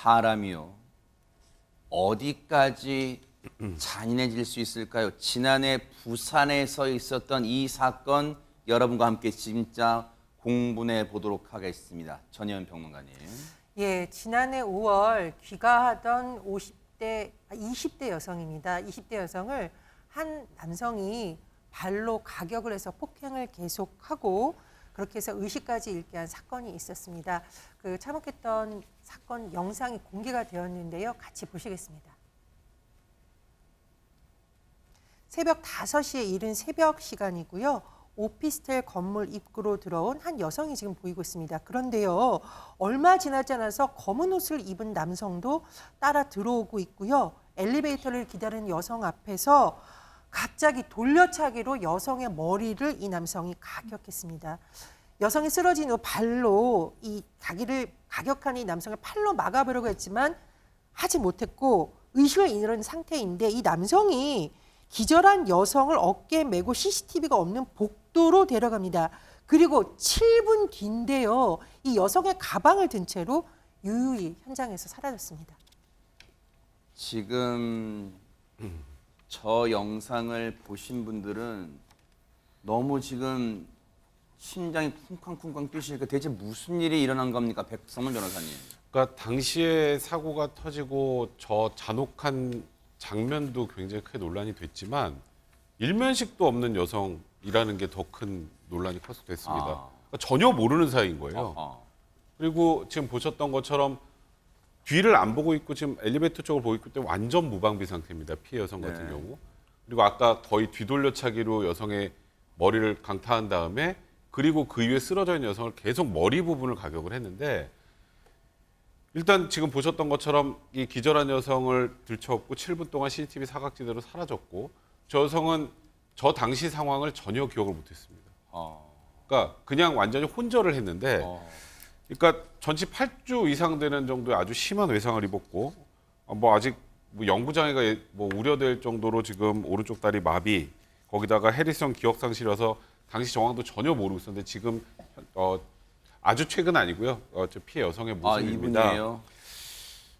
사람이요. 어디까지 잔인해질 수 있을까요? 지난해 부산에서 있었던 이 사건 여러분과 함께 진짜 공분해 보도록 하겠습니다. 전혜연 평론가님. 예, 지난해 5월 귀가하던 20대 여성입니다. 20대 여성을 한 남성이 발로 가격을 해서 폭행을 계속하고 그렇게 해서 의식까지 잃게 한 사건이 있었습니다. 그 참혹했던 사건 영상이 공개가 되었는데요. 같이 보시겠습니다. 새벽 5시에 이른 새벽 시간이고요. 오피스텔 건물 입구로 들어온 한 여성이 지금 보이고 있습니다. 그런데요, 얼마 지나지 않아서 검은 옷을 입은 남성도 따라 들어오고 있고요. 엘리베이터를 기다리는 여성 앞에서 갑자기 돌려차기로 여성의 머리를 이 남성이 가격했습니다. 여성이 쓰러진 후 발로 이 자기를 가격한 이 남성을 팔로 막아보려고 했지만 하지 못했고 의식을 잃은 상태인데 이 남성이 기절한 여성을 어깨에 메고 CCTV가 없는 복도로 데려갑니다. 그리고 7분 뒤인데요. 이 여성의 가방을 든 채로 유유히 현장에서 사라졌습니다. 지금 저 영상을 보신 분들은 너무 지금 심장이 쿵쾅쿵쾅 뛰시니까 대체 무슨 일이 일어난 겁니까? 백성문 변호사님. 그러니까 당시에 사고가 터지고 저 잔혹한 장면도 굉장히 크게 논란이 됐지만 일면식도 없는 여성이라는 게 더 큰 논란이 됐습니다. 그러니까 전혀 모르는 사이인 거예요. 그리고 지금 보셨던 것처럼 뒤를 안 보고 있고 지금 엘리베이터 쪽을 보고 있기 때문에 완전 무방비 상태입니다. 피해 여성 같은 네. 경우. 그리고 아까 거의 뒤돌려차기로 여성의 머리를 강타한 다음에 그리고 그 위에 쓰러져 있는 여성을 계속 머리 부분을 가격을 했는데 일단 지금 보셨던 것처럼 이 기절한 여성을 들쳐업고 7분 동안 CCTV 사각지대로 사라졌고 저 여성은 저 당시 상황을 전혀 기억을 못했습니다. 그러니까 그냥 완전히 혼절을 했는데 그러니까 전치 8주 이상 되는 정도의 아주 심한 외상을 입었고 뭐 아직 뭐 영부장애가 뭐 우려될 정도로 지금 오른쪽 다리 마비 거기다가 해리성 기억상실이라서 당시 정황도 전혀 모르고 있었는데 지금 아주 최근 아니고요. 저 피해 여성의 모습입니다. 이분이에요.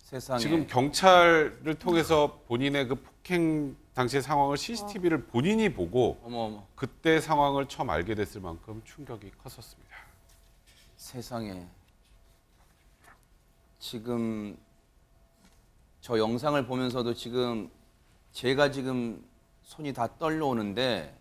세상에. 지금 경찰을 통해서 본인의 그 폭행 당시의 상황을 CCTV를 본인이 보고 어머. 그때 상황을 처음 알게 됐을 만큼 충격이 컸었습니다. 세상에. 지금 저 영상을 보면서도 지금 제가 지금 손이 다 떨려오는데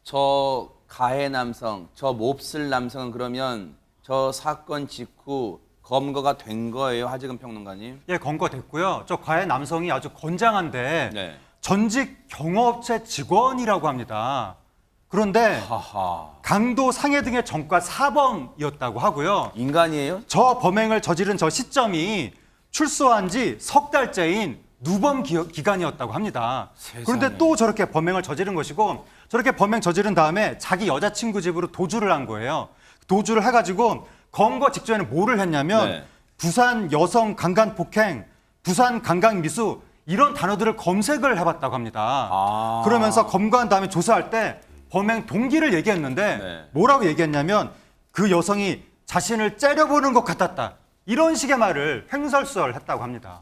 저 가해 남성, 저 몹쓸 남성은 그러면 저 사건 직후 검거가 된 거예요, 하재근 평론가님? 예, 검거됐고요. 저 가해 남성이 아주 건장한데 네. 전직 경호업체 직원이라고 합니다. 그런데 하하. 강도 상해 등의 전과 사범이었다고 하고요. 인간이에요? 저 범행을 저지른 저 시점이 출소한 지 석 달째인 누범 기간이었다고 합니다. 세상에. 그런데 또 저렇게 범행을 저지른 것이고 저렇게 범행 저지른 다음에 자기 여자친구 집으로 도주를 한 거예요. 도주를 해가지고 검거 직전에 뭐를 했냐면 네. 부산 여성 강간 폭행, 부산 강간 미수 이런 단어들을 검색을 해봤다고 합니다. 그러면서 검거한 다음에 조사할 때 범행 동기를 얘기했는데 네. 뭐라고 얘기했냐면 그 여성이 자신을 째려보는 것 같았다. 이런 식의 말을 횡설수설했다고 합니다.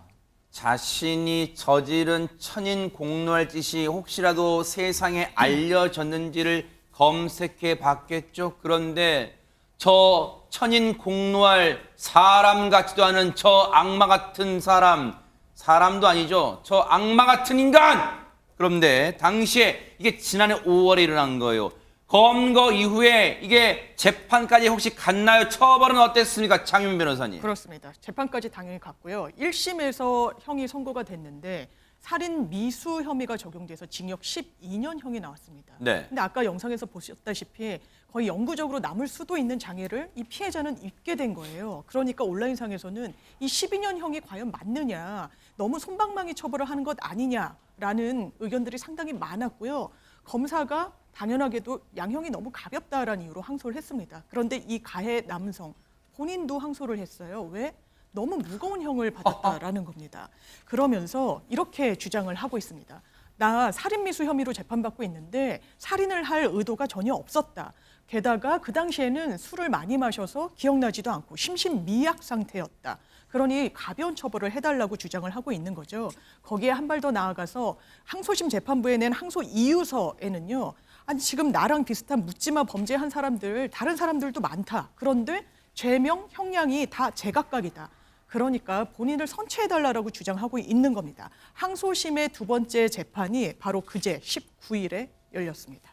자신이 저지른 천인 공노할 짓이 혹시라도 세상에 알려졌는지를 검색해 봤겠죠. 그런데 저 천인 공노할 사람 같지도 않은 저 악마 같은 사람도 아니죠. 저 악마 같은 인간! 그런데 당시에 이게 지난해 5월에 일어난 거예요. 검거 이후에 이게 재판까지 혹시 갔나요? 처벌은 어땠습니까? 장윤 변호사님. 그렇습니다. 재판까지 당연히 갔고요. 1심에서 형이 선고가 됐는데 살인 미수 혐의가 적용돼서 징역 12년형이 나왔습니다. 네. 근데 아까 영상에서 보셨다시피 거의 영구적으로 남을 수도 있는 장애를 이 피해자는 입게 된 거예요. 그러니까 온라인상에서는 이 12년형이 과연 맞느냐, 너무 솜방망이 처벌을 하는 것 아니냐라는 의견들이 상당히 많았고요. 검사가 당연하게도 양형이 너무 가볍다라는 이유로 항소를 했습니다. 그런데 이 가해 남성 본인도 항소를 했어요. 왜? 너무 무거운 형을 받았다라는 겁니다. 그러면서 이렇게 주장을 하고 있습니다. 나 살인미수 혐의로 재판받고 있는데 살인을 할 의도가 전혀 없었다. 게다가 그 당시에는 술을 많이 마셔서 기억나지도 않고 심신미약 상태였다. 그러니 가벼운 처벌을 해달라고 주장을 하고 있는 거죠. 거기에 한 발 더 나아가서 항소심 재판부에 낸 항소 이유서에는요. 아니 지금 나랑 비슷한 묻지마 범죄한 사람들, 다른 사람들도 많다. 그런데 죄명, 형량이 다 제각각이다. 그러니까 본인을 선처해달라고 주장하고 있는 겁니다. 항소심의 두 번째 재판이 바로 그제 19일에 열렸습니다.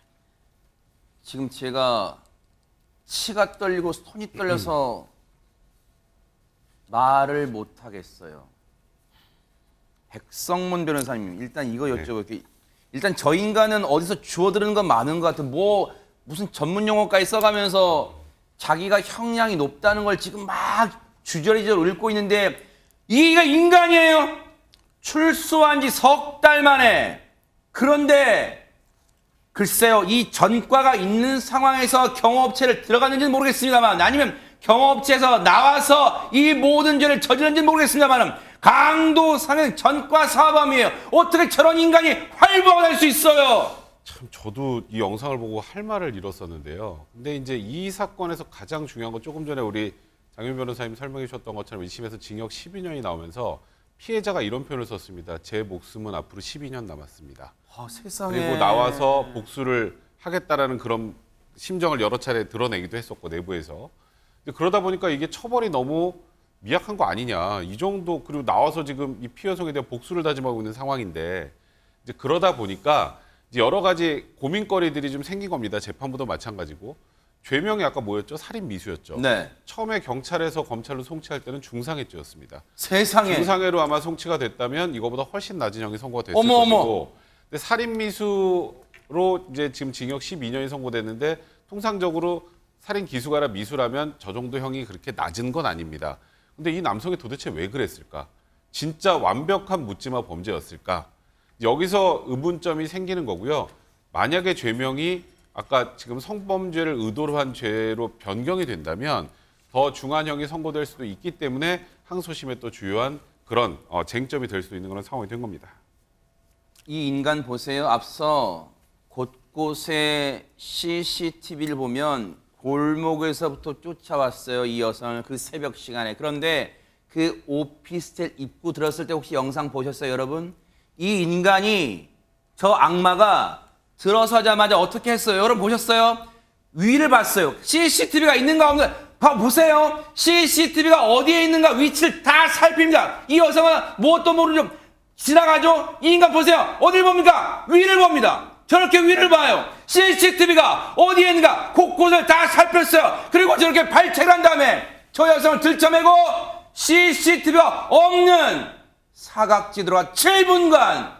지금 제가 치가 떨리고 손이 떨려서 말을 못 하겠어요. 백성문 변호사님, 일단 이거 여쭤볼게요. 일단 저 인간은 어디서 주워 들은 건 많은 것 같은 무슨 전문 용어까지 써가면서 자기가 형량이 높다는 걸 지금 막 주저리저리 읊고 있는데 이게 인간이에요. 출소한 지 석 달 만에. 그런데 글쎄요, 이 전과가 있는 상황에서 경호업체를 들어갔는지는 모르겠습니다만, 아니면 경호업체에서 나와서 이 모든 죄를 저질렀는지는 모르겠습니다만, 강도상은 전과 사범이에요. 어떻게 저런 인간이 활보가 될 수 있어요? 참 저도 이 영상을 보고 할 말을 잃었었는데요. 근데 이제 이 사건에서 가장 중요한 건 조금 전에 우리 장윤 변호사님 설명해 주셨던 것처럼 1심에서 징역 12년이 나오면서 피해자가 이런 표현을 썼습니다. 제 목숨은 앞으로 12년 남았습니다. 아, 세상에. 그리고 나와서 복수를 하겠다라는 그런 심정을 여러 차례 드러내기도 했었고 내부에서. 근데 그러다 보니까 이게 처벌이 너무 미약한 거 아니냐. 이 정도 그리고 나와서 지금 이 피해 여성에 대한 복수를 다짐하고 있는 상황인데 이제 그러다 보니까 이제 여러 가지 고민거리들이 좀 생긴 겁니다. 재판부도 마찬가지고. 죄명이 아까 뭐였죠? 살인 미수였죠. 네. 처음에 경찰에서 검찰로 송치할 때는 중상해죄였습니다. 세상에. 중상해로 아마 송치가 됐다면 이거보다 훨씬 낮은 형이 선고가 됐을 어머, 어머. 것이고. 근데 살인 미수로 이제 지금 징역 12년이 선고됐는데 통상적으로 살인 기수가라 미수라면 저 정도 형이 그렇게 낮은 건 아닙니다. 근데 이 남성이 도대체 왜 그랬을까? 진짜 완벽한 묻지마 범죄였을까? 여기서 의문점이 생기는 거고요. 만약에 죄명이 아까 지금 성범죄를 의도로 한 죄로 변경이 된다면 더 중한 형이 선고될 수도 있기 때문에 항소심의 또 주요한 그런 쟁점이 될 수도 있는 그런 상황이 된 겁니다. 이 인간 보세요. 앞서 곳곳에 CCTV를 보면 골목에서부터 쫓아왔어요. 이 여성을 그 새벽 시간에. 그런데 그 오피스텔 입구 들었을 때 혹시 영상 보셨어요, 여러분? 이 인간이, 저 악마가 들어서자마자 어떻게 했어요? 여러분 보셨어요? 위를 봤어요. CCTV가 있는가 없는가 보세요. CCTV가 어디에 있는가 위치를 다 살핍니다. 이 여성은 무엇도 모르죠. 지나가죠? 이 인간 보세요. 어딜 봅니까? 위를 봅니다. 저렇게 위를 봐요. CCTV가 어디에 있는가 곳곳을 다 살폈어요. 그리고 저렇게 발책을 한 다음에 저 여성을 들쳐매고 CCTV가 없는 사각지대로 7분간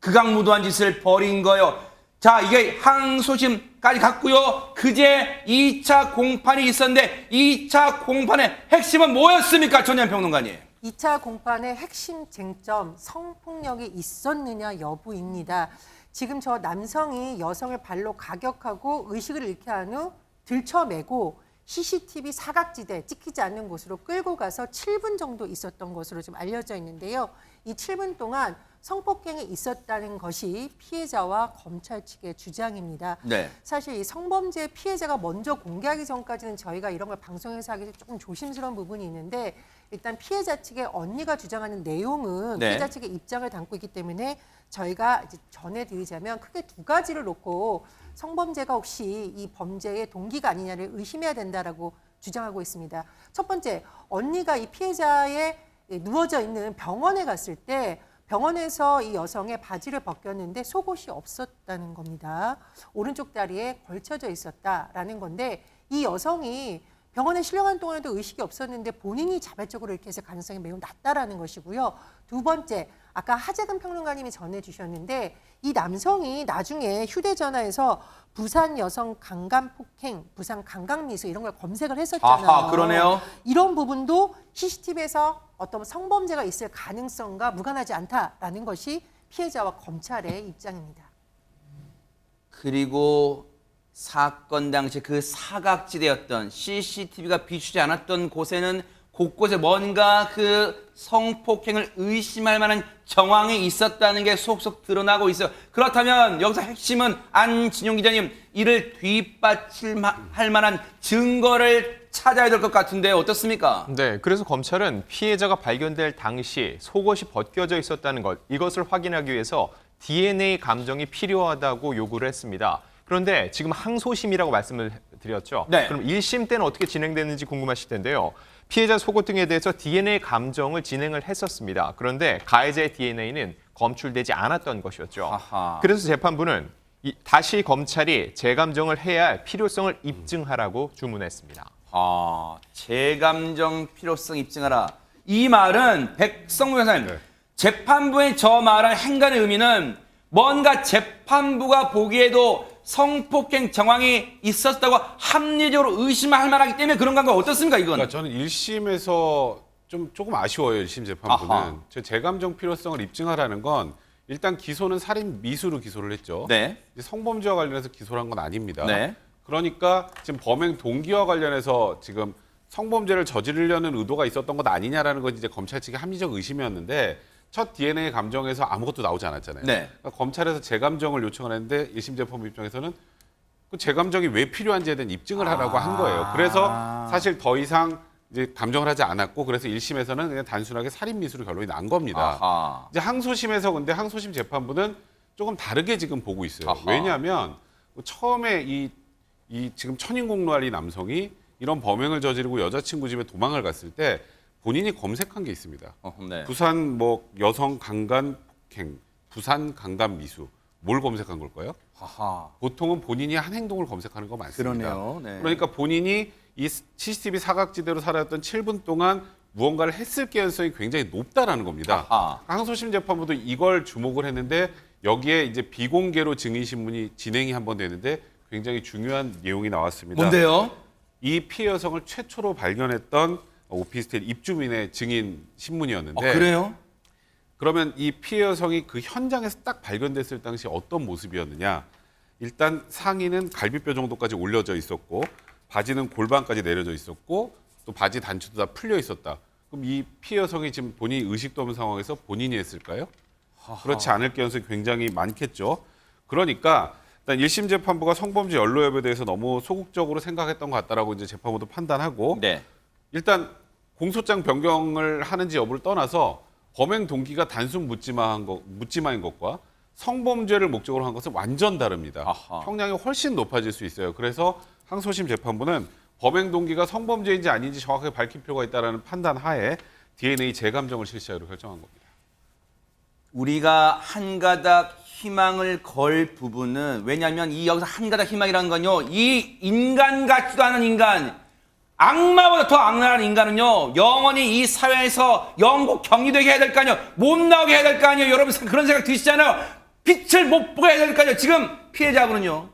극악무도한 짓을 벌인 거예요. 자, 이게 항소심까지 갔고요. 그제 2차 공판이 있었는데 2차 공판의 핵심은 뭐였습니까? 전현 평론가님. 2차 공판의 핵심 쟁점, 성폭력이 있었느냐 여부입니다. 지금 저 남성이 여성을 발로 가격하고 의식을 잃게 한 후 들쳐매고 CCTV 사각지대 찍히지 않는 곳으로 끌고 가서 7분 정도 있었던 것으로 좀 알려져 있는데요. 이 7분 동안 성폭행이 있었다는 것이 피해자와 검찰 측의 주장입니다. 네. 사실 이 성범죄 피해자가 먼저 공개하기 전까지는 저희가 이런 걸 방송에서 하기 조금 조심스러운 부분이 있는데 일단 피해자 측의 언니가 주장하는 내용은 네. 피해자 측의 입장을 담고 있기 때문에 저희가 이제 전해드리자면 크게 두 가지를 놓고 성범죄가 혹시 이 범죄의 동기가 아니냐를 의심해야 된다라고 주장하고 있습니다. 첫 번째, 언니가 이 피해자의 누워져 있는 병원에 갔을 때 병원에서 이 여성의 바지를 벗겼는데 속옷이 없었다는 겁니다. 오른쪽 다리에 걸쳐져 있었다라는 건데 이 여성이 병원에 실려간 동안에도 의식이 없었는데 본인이 자발적으로 이렇게 했을 가능성이 매우 낮다라는 것이고요. 두 번째, 아까 하재근 평론가님이 전해주셨는데 이 남성이 나중에 휴대전화에서 부산 여성 강간 폭행, 부산 강간 미수 이런 걸 검색을 했었잖아요. 아하, 그러네요. 이런 부분도 CCTV에서 어떤 성범죄가 있을 가능성과 무관하지 않다라는 것이 피해자와 검찰의 입장입니다. 그리고 사건 당시 그 사각지대였던 CCTV가 비추지 않았던 곳에는 곳곳에 뭔가 그 성폭행을 의심할 만한 정황이 있었다는 게 속속 드러나고 있어요. 그렇다면 여기서 핵심은 안진용 기자님, 이를 뒷받침할 만한 증거를 찾아야 될 것 같은데 어떻습니까? 네, 그래서 검찰은 피해자가 발견될 당시 속옷이 벗겨져 있었다는 것, 이것을 확인하기 위해서 DNA 감정이 필요하다고 요구를 했습니다. 그런데 지금 항소심이라고 말씀을 드렸죠. 네. 그럼 1심 때는 어떻게 진행됐는지 궁금하실 텐데요. 피해자 속옷 등에 대해서 DNA 감정을 진행을 했었습니다. 그런데 가해자의 DNA는 검출되지 않았던 것이었죠. 아하. 그래서 재판부는 다시 검찰이 재감정을 해야 할 필요성을 입증하라고 주문했습니다. 재감정 필요성 입증하라. 이 말은 백성무 변호사님, 네. 재판부의 저 말한 행간의 의미는 뭔가 재판부가 보기에도 성폭행 정황이 있었다고 합리적으로 의심할 만하기 때문에 그런 건가 어떻습니까, 이건? 그러니까 저는 1심에서 조금 아쉬워요. 1심 재판부는. 아하. 재감정 필요성을 입증하라는 건 일단 기소는 살인 미수로 기소를 했죠. 네. 이제 성범죄와 관련해서 기소를 한 건 아닙니다. 네. 그러니까 지금 범행 동기와 관련해서 지금 성범죄를 저지르려는 의도가 있었던 것 아니냐라는 건 이제 검찰 측의 합리적 의심이었는데 첫 DNA 감정에서 아무것도 나오지 않았잖아요. 네. 그러니까 검찰에서 재감정을 요청을 했는데 1심 재판부 입장에서는 그 재감정이 왜 필요한지에 대한 입증을 하라고 한 거예요. 그래서 사실 더 이상 이제 감정을 하지 않았고 그래서 1심에서는 그냥 단순하게 살인 미수로 결론이 난 겁니다. 아하. 이제 항소심에서 근데 항소심 재판부는 조금 다르게 지금 보고 있어요. 아하. 왜냐하면 처음에 이 지금 천인공노할 이 남성이 이런 범행을 저지르고 여자친구 집에 도망을 갔을 때 본인이 검색한 게 있습니다. 네. 부산 뭐 여성 강간 폭행, 부산 강간 미수. 뭘 검색한 걸까요? 하하. 보통은 본인이 한 행동을 검색하는 거 많습니다. 그러네요. 네. 그러니까 본인이 이 CCTV 사각지대로 살아왔던 7분 동안 무언가를 했을 가능성이 굉장히 높다라는 겁니다. 아하. 항소심 재판부도 이걸 주목을 했는데 여기에 이제 비공개로 증인 신문이 진행이 한번 되는데 굉장히 중요한 내용이 나왔습니다. 뭔데요? 이 피해 여성을 최초로 발견했던 오피스텔 입주민의 증인 신문이었는데 그래요? 그러면 이 피해 여성이 그 현장에서 딱 발견됐을 당시 어떤 모습이었느냐? 일단 상의는 갈비뼈 정도까지 올려져 있었고 바지는 골반까지 내려져 있었고 또 바지 단추도 다 풀려 있었다. 그럼 이 피해 여성이 지금 본인이 의식도 없는 상황에서 본인이 했을까요? 그렇지 않을 가능성이 굉장히 많겠죠. 그러니까 일단 1심 재판부가 성범죄 연루 여부에 대해서 너무 소극적으로 생각했던 것 같다라고 이제 재판부도 판단하고 네. 일단 공소장 변경을 하는지 여부를 떠나서 범행 동기가 단순 묻지마인 것과 성범죄를 목적으로 한 것은 완전 다릅니다. 아하. 형량이 훨씬 높아질 수 있어요. 그래서 항소심 재판부는 범행 동기가 성범죄인지 아닌지 정확하게 밝힐 필요가 있다는 판단 하에 DNA 재감정을 실시하기로 결정한 겁니다. 우리가 한 가닥 희망을 걸 부분은 왜냐하면 이 여기서 한 가닥 희망이라는 건요, 이 인간 같지도 않은 인간, 악마보다 더 악랄한 인간은요 영원히 이 사회에서 영구 격리되게 해야 될 거 아니에요. 못 나오게 해야 될 거 아니에요. 여러분 그런 생각 드시잖아요. 빛을 못 보게 해야 될 거 아니에요. 지금 피해자분은요,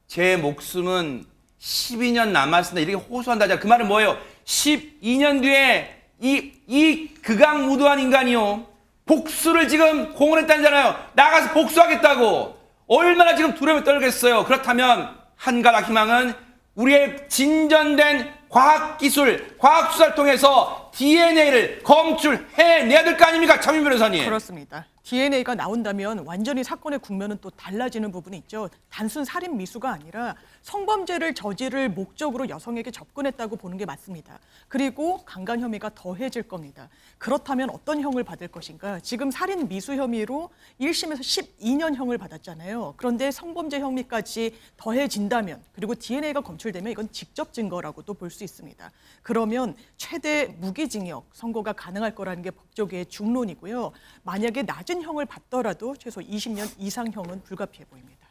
제 목숨은 12년 남았습니다 이렇게 호소한다잖아요. 그 말은 뭐예요? 12년 뒤에 이 극악무도한 인간이요 복수를 지금 공언했다잖아요. 나가서 복수하겠다고. 얼마나 지금 두려움에 떨겠어요. 그렇다면 한 가닥 희망은 우리의 진전된 과학기술, 과학수사를 통해서 DNA를 검출해내야 될 거 아닙니까? 차민 변호사님. 그렇습니다. DNA가 나온다면 완전히 사건의 국면은 또 달라지는 부분이 있죠. 단순 살인 미수가 아니라 성범죄를 저지를 목적으로 여성에게 접근했다고 보는 게 맞습니다. 그리고 강간 혐의가 더해질 겁니다. 그렇다면 어떤 형을 받을 것인가? 지금 살인 미수 혐의로 1심에서 12년 형을 받았잖아요. 그런데 성범죄 혐의까지 더해진다면, 그리고 DNA가 검출되면 이건 직접 증거라고도 볼 수 있습니다. 그러면 최대 무기징역 선고가 가능할 거라는 게 법조계의 중론이고요. 만약에 낮은 형을 받더라도 최소 20년 이상형은 불가피해 보입니다.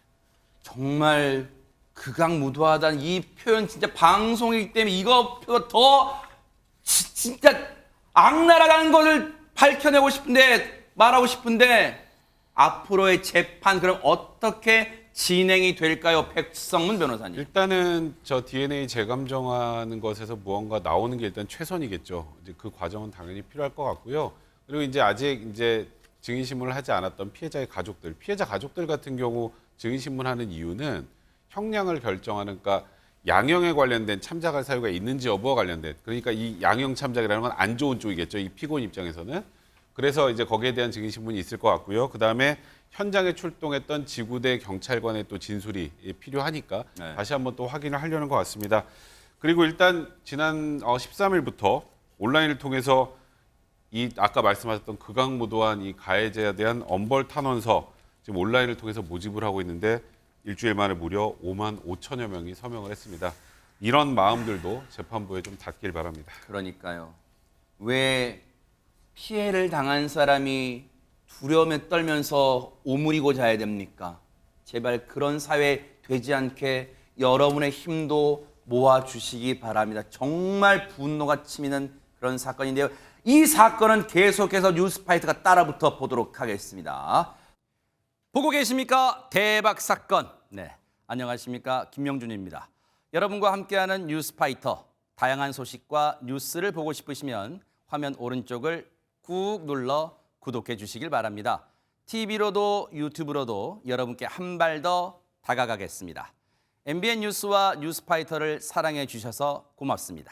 정말 극악무도하다는 이 표현 진짜 방송이기 때문에 이거 더 진짜 악랄하다는 것을 밝혀내고 싶은데, 말하고 싶은데, 앞으로의 재판 그럼 어떻게 진행이 될까요? 백성문 변호사님. 일단은 저 DNA 재감정하는 것에서 무언가 나오는 게 일단 최선이겠죠. 이제 그 과정은 당연히 필요할 것 같고요. 그리고 이제 아직 이제 증인 신문을 하지 않았던 피해자 가족들 같은 경우 증인 신문하는 이유는 형량을 결정하는, 그러니까 양형에 관련된 참작할 사유가 있는지 여부와 관련된, 그러니까 이 양형 참작이라는 건 안 좋은 쪽이겠죠. 이 피고인 입장에서는. 그래서 이제 거기에 대한 증인 신문이 있을 것 같고요. 그다음에 현장에 출동했던 지구대 경찰관의 또 진술이 필요하니까 네. 다시 한번 또 확인을 하려는 것 같습니다. 그리고 일단 지난 13일부터 온라인을 통해서 이 아까 말씀하셨던 극악무도한 이 가해자에 대한 엄벌 탄원서 지금 온라인을 통해서 모집을 하고 있는데 일주일 만에 무려 5만 5천여 명이 서명을 했습니다. 이런 마음들도 재판부에 좀 닿길 바랍니다. 그러니까요. 왜 피해를 당한 사람이 두려움에 떨면서 오므리고 자야 됩니까? 제발 그런 사회 되지 않게 여러분의 힘도 모아주시기 바랍니다. 정말 분노가 치미는 그런 사건인데요. 이 사건은 계속해서 뉴스파이터가 따라붙어 보도록 하겠습니다. 보고 계십니까? 대박 사건. 네, 안녕하십니까? 김명준입니다. 여러분과 함께하는 뉴스파이터. 다양한 소식과 뉴스를 보고 싶으시면 화면 오른쪽을 꾹 눌러 구독해 주시길 바랍니다. TV로도 유튜브로도 여러분께 한 발 더 다가가겠습니다. MBN 뉴스와 뉴스파이터를 사랑해 주셔서 고맙습니다.